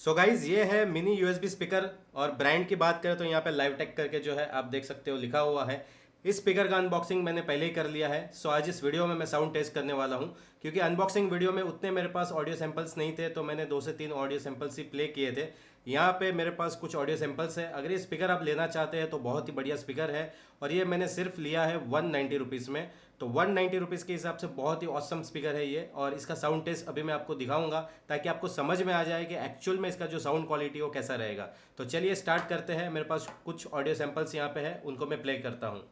So guys ये है mini USB speaker. और ब्रांड की बात करें तो यहाँ पे लाइव टेक करके जो है आप देख सकते हो लिखा हुआ है। इस स्पीकर का अनबॉक्सिंग मैंने पहले ही कर लिया है। सो आज इस वीडियो में मैं साउंड टेस्ट करने वाला हूँ, क्योंकि अनबॉक्सिंग वीडियो में उतने मेरे पास ऑडियो सैंपल्स नहीं थे, तो मैंने 2 से 3 ऑडियो सैंपल्स ही प्ले किए थे। यहाँ पे मेरे पास कुछ ऑडियो सैंपल्स है। अगर ये स्पीकर आप लेना चाहते हैं तो बहुत ही बढ़िया स्पीकर है, और ये मैंने सिर्फ लिया है 190 रुपीज़ में। तो 190 रुपीज़ के हिसाब से बहुत ही ऑसम स्पीकर है ये। और इसका साउंड टेस्ट अभी मैं आपको दिखाऊंगा, ताकि आपको समझ में आ जाए कि एक्चुअल में इसका जो साउंड क्वालिटी वो कैसा रहेगा। तो चलिए स्टार्ट करते हैं। मेरे पास कुछ ऑडियो सैंपल्स यहाँ पे है, उनको मैं प्ले करता हूँ।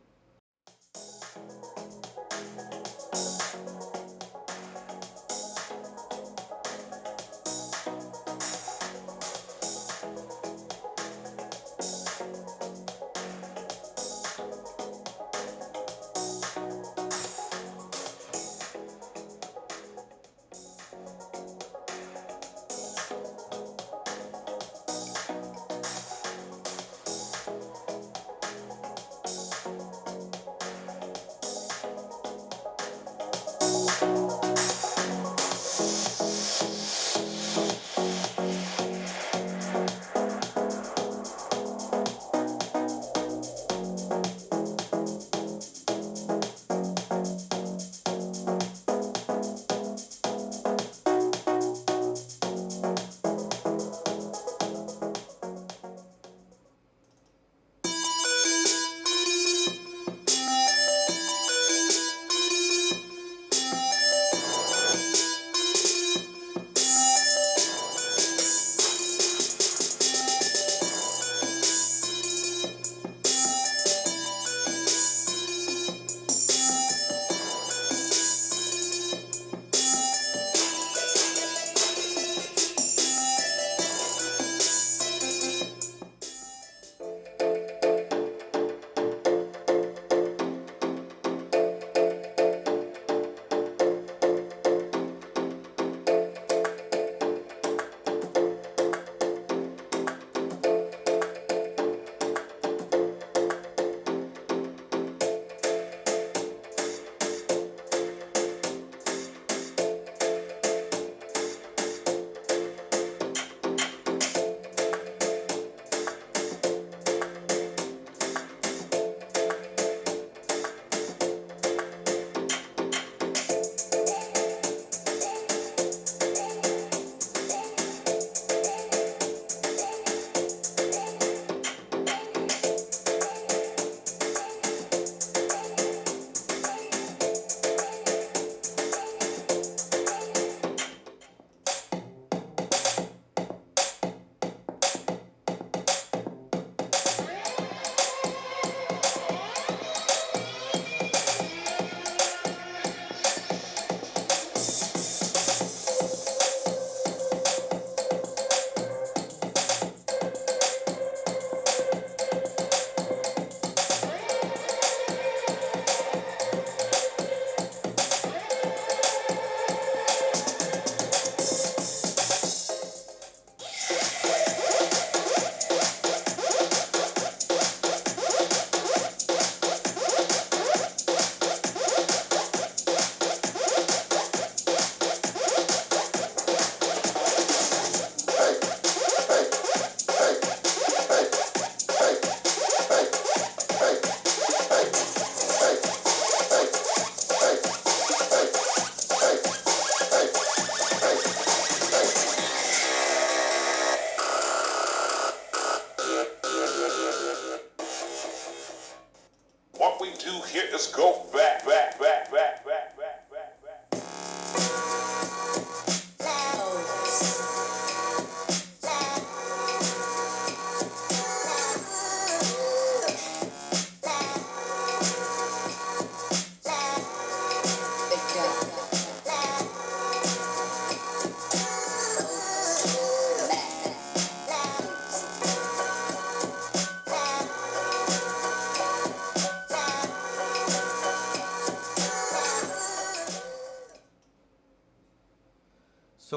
What we do here is go back, back, back, back, back, back, back, back.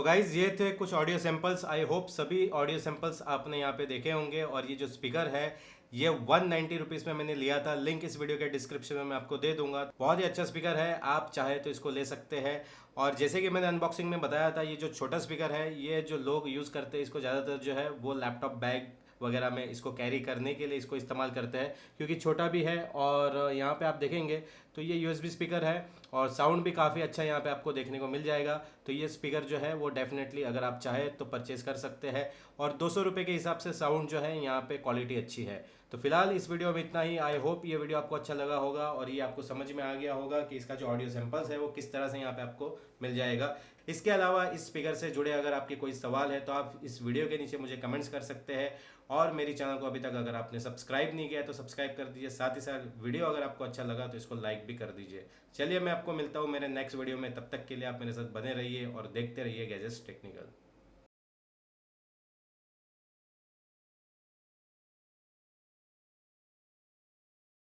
Guys ये थे कुछ ऑडियो सैंपल्स। आई होप सभी ऑडियो सैंपल्स आपने यहाँ पे देखे होंगे। और ये जो स्पीकर है ये 190 रुपीज़ में मैंने लिया था। लिंक इस वीडियो के डिस्क्रिप्शन में मैं आपको दे दूंगा। बहुत ही अच्छा स्पीकर है, आप चाहे तो इसको ले सकते हैं। और जैसे कि मैंने अनबॉक्सिंग में बताया था, ये जो छोटा स्पीकर है ये जो लोग यूज़ करते हैं इसको ज़्यादातर जो है वो लैपटॉप बैग वगैरह में इसको कैरी करने के लिए इसको इस्तेमाल करते हैं, क्योंकि छोटा भी है। और यहाँ पे आप देखेंगे तो ये यूएसबी स्पीकर है और साउंड भी काफ़ी अच्छा यहाँ पे आपको देखने को मिल जाएगा। तो ये स्पीकर जो है वो डेफिनेटली अगर आप चाहें तो परचेज़ कर सकते हैं। और 200 रुपये के हिसाब से साउंड जो है यहाँ पे क्वालिटी अच्छी है। तो फिलहाल इस वीडियो में इतना ही। आई होप ये वीडियो आपको अच्छा लगा होगा और ये आपको समझ में आ गया होगा कि इसका जो ऑडियो सैंपल्स है वो किस तरह से यहाँ पे आपको मिल जाएगा। इसके अलावा इस स्पीकर से जुड़े अगर आपके कोई सवाल है तो आप इस वीडियो के नीचे मुझे कमेंट्स कर सकते हैं। और मेरी चैनल को अभी तक अगर आपने सब्सक्राइब नहीं किया है तो सब्सक्राइब कर दीजिए। साथ ही साथ वीडियो अगर आपको अच्छा लगा तो इसको लाइक भी कर दीजिए। चलिए मैं आपको मिलता हूँ मेरे नेक्स्ट वीडियो में। तब तक के लिए आप मेरे साथ बने रहिए और देखते रहिए गैजेट्स टेक्निकल।